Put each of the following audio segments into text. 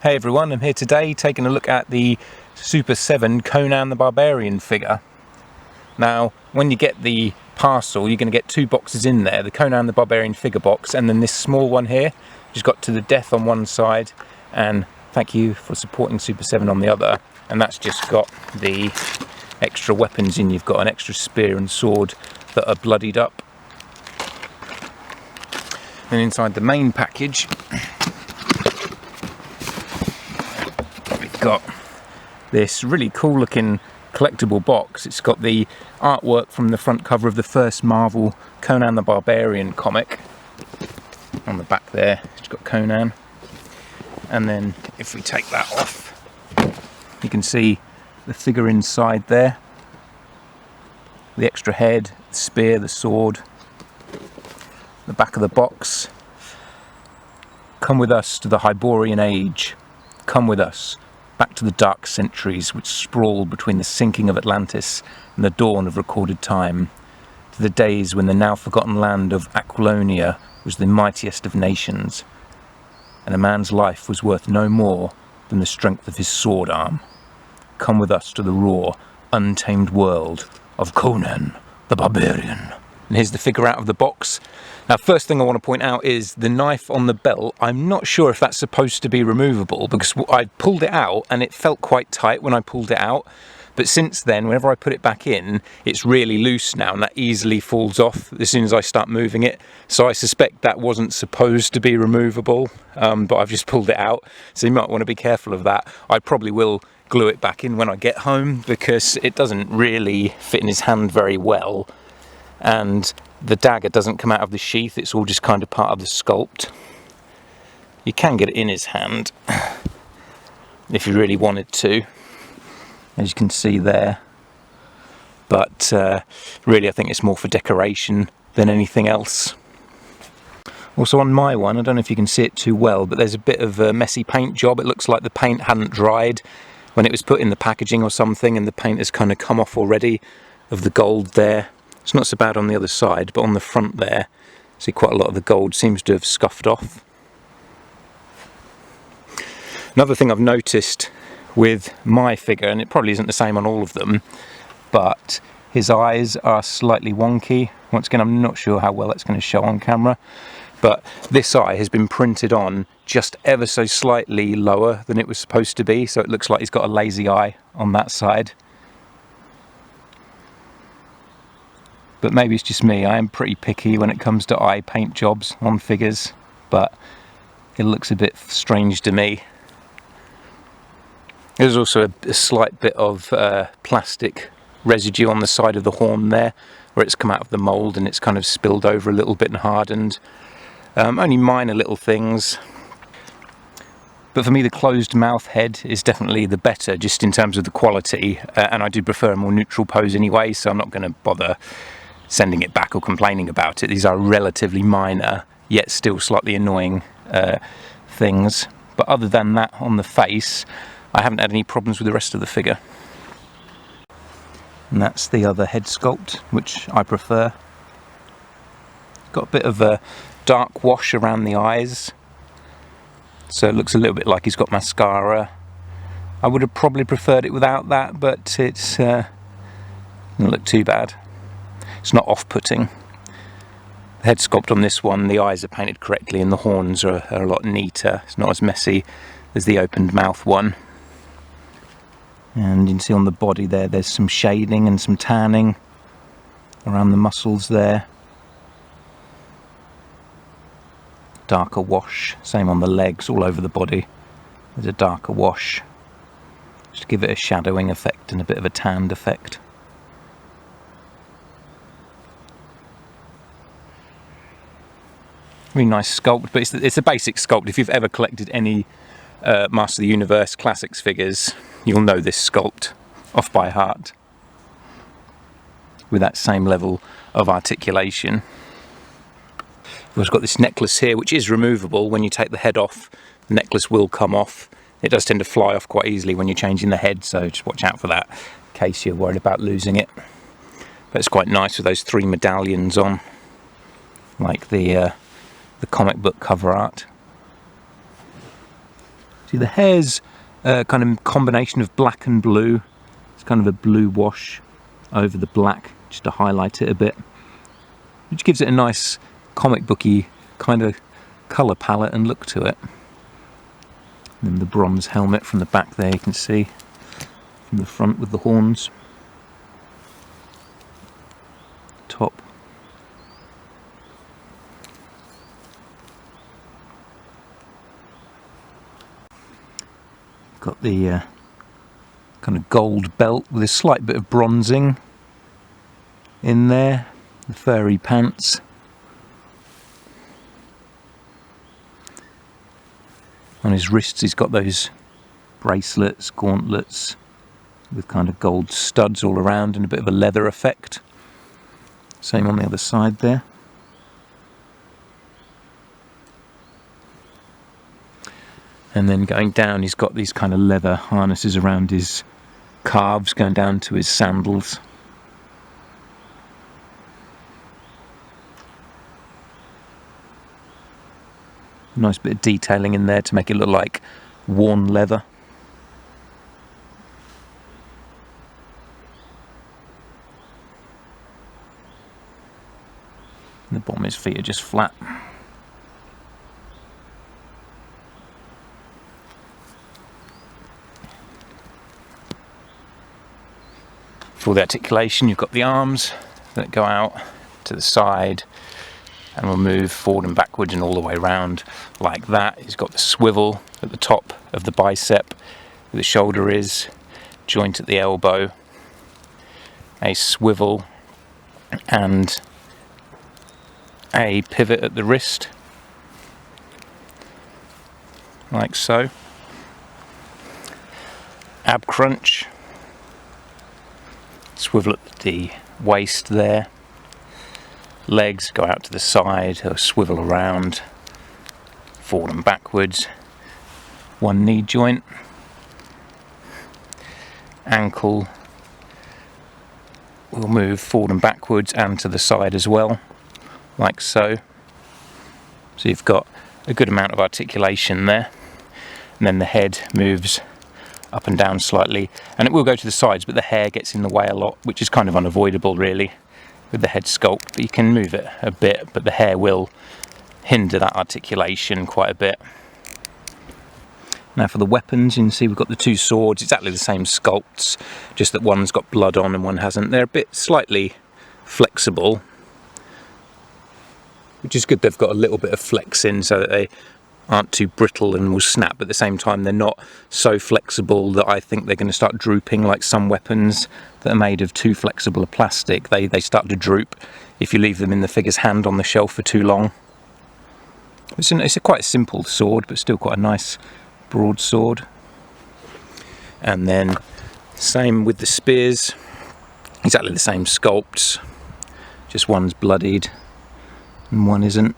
Hey everyone, I'm here today taking a look at the Super7 Conan the Barbarian figure. Now, when you get the parcel, you're going to get two boxes in there, the Conan the Barbarian figure box and then this small one here, which has got To the Death on one side and Thank You for Supporting Super7 on the other. And that's just got the extra weapons in. You've got an extra spear and sword that are bloodied up. And inside the main package, got this really cool looking collectible box. It's got the artwork from the front cover of the first Marvel Conan the Barbarian comic. On the back there, it's got Conan. And then if we take that off, you can see the figure inside there. The extra head, the spear, the sword. The back of the box. Come with us to the Hyborian Age. Come with us back to the dark centuries which sprawl between the sinking of Atlantis and the dawn of recorded time, to the days when the now forgotten land of Aquilonia was the mightiest of nations, and a man's life was worth no more than the strength of his sword arm. Come with us to the raw, untamed world of Conan the Barbarian. And here's the figure out of the box. Now, first thing I want to point out is the knife on the belt. I'm not sure if that's supposed to be removable because I pulled it out and it felt quite tight when I pulled it out. But since then, whenever I put it back in, it's really loose now and that easily falls off as soon as I start moving it. So I suspect that wasn't supposed to be removable, but I've just pulled it out. So you might want to be careful of that. I probably will glue it back in when I get home because it doesn't really fit in his hand very well. And the dagger doesn't come out of the sheath, it's all just kind of part of the sculpt. You can get it in his hand if you really wanted to, as you can see there. But really I think it's more for decoration than anything else. Also on my one, I don't know if you can see it too well, but there's a bit of a messy paint job. It looks like the paint hadn't dried when it was put in the packaging or something, and the paint has kind of come off already of the gold there. It's not so bad on the other side, but on the front there, see quite a lot of the gold seems to have scuffed off. Another thing I've noticed with my figure, and it probably isn't the same on all of them, but his eyes are slightly wonky. Once again, I'm not sure how well that's going to show on camera, but this eye has been printed on just ever so slightly lower than it was supposed to be, so it looks like he's got a lazy eye on that side. But maybe it's just me. I am pretty picky when it comes to eye paint jobs on figures, but it looks a bit strange to me. There's also a slight bit of plastic residue on the side of the horn there, where it's come out of the mould and it's kind of spilled over a little bit and hardened. Only minor little things. But for me, the closed mouth head is definitely the better, just in terms of the quality. And I do prefer a more neutral pose anyway, so I'm not going to bother sending it back or complaining about it. These are relatively minor, yet still slightly annoying things. But other than that, on the face, I haven't had any problems with the rest of the figure. And that's the other head sculpt, which I prefer. Got a bit of a dark wash around the eyes, so it looks a little bit like he's got mascara. I would have probably preferred it without that, but it's doesn't look too bad. It's not off-putting. The head sculpt on this one, the eyes are painted correctly and the horns are a lot neater. It's not as messy as the opened mouth one. And you can see on the body there, there's some shading and some tanning around the muscles there. Darker wash, same on the legs, all over the body. There's a darker wash, just to give it a shadowing effect and a bit of a tanned effect. Really nice sculpt, but it's a basic sculpt. If you've ever collected any Master of the Universe Classics figures, you'll know this sculpt off by heart, with that same level of articulation. We've also got this necklace here, which is removable. When you take the head off, the necklace will come off. It does tend to fly off quite easily when you're changing the head, so just watch out for that in case you're worried about losing it. But it's quite nice with those 3 medallions on, like the comic book cover art. See, the hair's kind of combination of black and blue. It's kind of a blue wash over the black, just to highlight it a bit, which gives it a nice comic booky kind of colour palette and look to it. And then the bronze helmet from the back there, you can see from the front with the horns. Top. Got the kind of gold belt with a slight bit of bronzing in there, the furry pants. On his wrists he's got those bracelets, gauntlets with kind of gold studs all around and a bit of a leather effect. Same on the other side there. And then going down he's got these kind of leather harnesses around his calves going down to his sandals. Nice bit of detailing in there to make it look like worn leather. And the bottom of his feet are just flat. For the articulation, you've got the arms that go out to the side and will move forward and backwards and all the way around like that. He's got the swivel at the top of the bicep where the shoulder is, joint at the elbow, a swivel and a pivot at the wrist, like so. Ab crunch, swivel at the waist there. Legs go out to the side, or swivel around, forward and backwards. One knee joint. Ankle will move forward and backwards and to the side as well, like so. So you've got a good amount of articulation there. And then the head moves up and down slightly, and it will go to the sides, but the hair gets in the way a lot, which is kind of unavoidable really with the head sculpt, but you can move it a bit, but the hair will hinder that articulation quite a bit. Now for the weapons, you can see we've got the two swords, exactly the same sculpts, just that one's got blood on and one hasn't. They're a bit slightly flexible, which is good. They've got a little bit of flex in so that they aren't too brittle and will snap, but at the same time they're not so flexible that I think they're going to start drooping like some weapons that are made of too flexible a plastic. They start to droop if you leave them in the figure's hand on the shelf for too long. It's a quite simple sword, but still quite a nice broad sword. And then same with the spears, exactly the same sculpts, just one's bloodied and one isn't.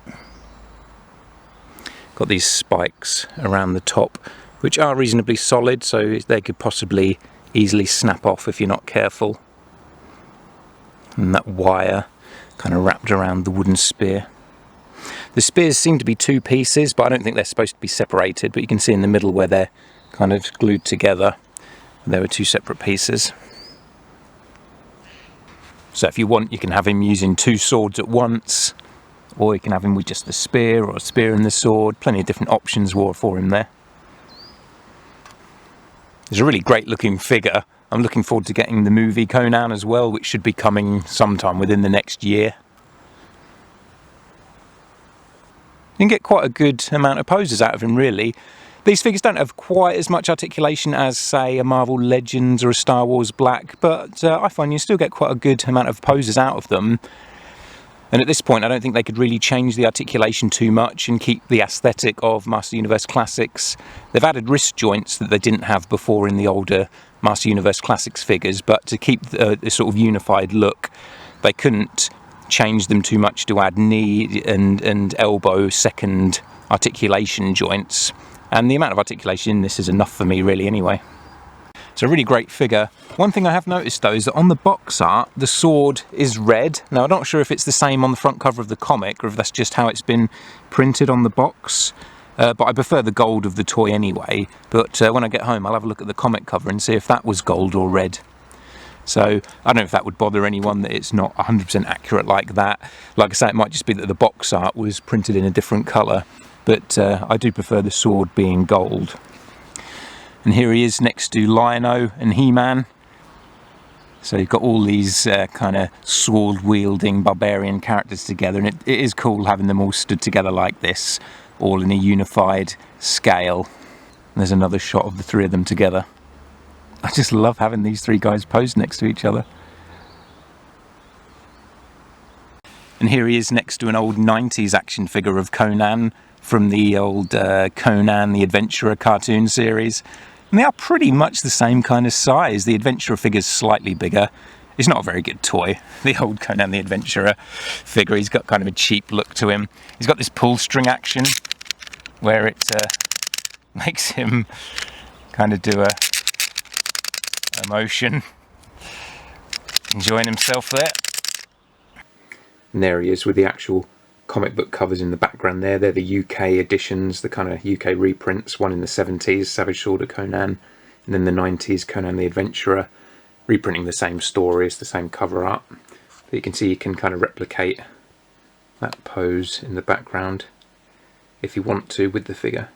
Got these spikes around the top, which are reasonably solid, so they could possibly easily snap off if you're not careful. And that wire kind of wrapped around the wooden spear. The spears seem to be two pieces, but I don't think they're supposed to be separated, but you can see in the middle where they're kind of glued together, there were two separate pieces. So if you want, you can have him using two swords at once, or you can have him with just the spear, or a spear and the sword. Plenty of different options for him there. It's a really great looking figure. I'm looking forward to getting the movie Conan as well, which should be coming sometime within the next year. You can get quite a good amount of poses out of him really. These figures don't have quite as much articulation as say a Marvel Legends or a Star Wars Black, but I find you still get quite a good amount of poses out of them. And at this point I don't think they could really change the articulation too much and keep the aesthetic of Master Universe Classics. They've added wrist joints that they didn't have before in the older Master Universe Classics figures, but to keep this sort of unified look, they couldn't change them too much to add knee and elbow second articulation joints. And the amount of articulation in this is enough for me really anyway. It's a really great figure. One thing I have noticed though is that on the box art the sword is red. Now I'm not sure if it's the same on the front cover of the comic or if that's just how it's been printed on the box, but I prefer the gold of the toy anyway. But when I get home, I'll have a look at the comic cover and see if that was gold or red. So I don't know if that would bother anyone, that it's not 100% accurate like that. Like I say, it might just be that the box art was printed in a different colour, but I do prefer the sword being gold. And here he is next to Lion-O and He-Man. So you've got all these kind of sword-wielding barbarian characters together, and it is cool having them all stood together like this, all in a unified scale. And there's another shot of the three of them together. I just love having these three guys posed next to each other. And here he is next to an old 90s action figure of Conan from the old Conan the Adventurer cartoon series. And they are pretty much the same kind of size. The Adventurer figure's slightly bigger. It's not a very good toy, the old Conan the Adventurer figure. He's got kind of a cheap look to him. He's got this pull string action where it makes him kind of do a motion, enjoying himself there. And there he is with the actual comic book covers in the background there. They're the UK editions, the kind of UK reprints. One in the 70s, Savage Sword of Conan, and then the 90s, Conan the Adventurer, reprinting the same stories, the same cover art. But you can see you can kind of replicate that pose in the background if you want to with the figure.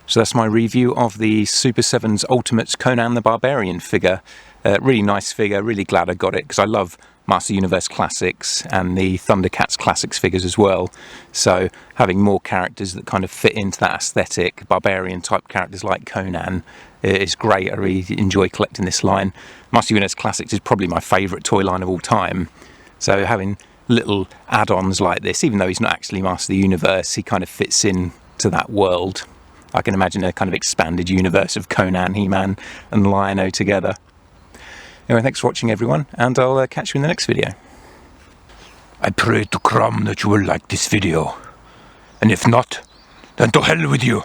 So that's my review of the Super7's Ultimates Conan the Barbarian figure. Really nice figure, really glad I got it, because I love Master Universe Classics and the Thundercats Classics figures as well. So having more characters that kind of fit into that aesthetic, barbarian type characters like Conan, is great. I really enjoy collecting this line. Master Universe Classics is probably my favourite toy line of all time. So having little add-ons like this, even though he's not actually Master of the Universe, he kind of fits in to that world. I can imagine a kind of expanded universe of Conan, He-Man and Lion-O together. Anyway, thanks for watching everyone, and I'll catch you in the next video. I pray to Crom that you will like this video. And if not, then to hell with you.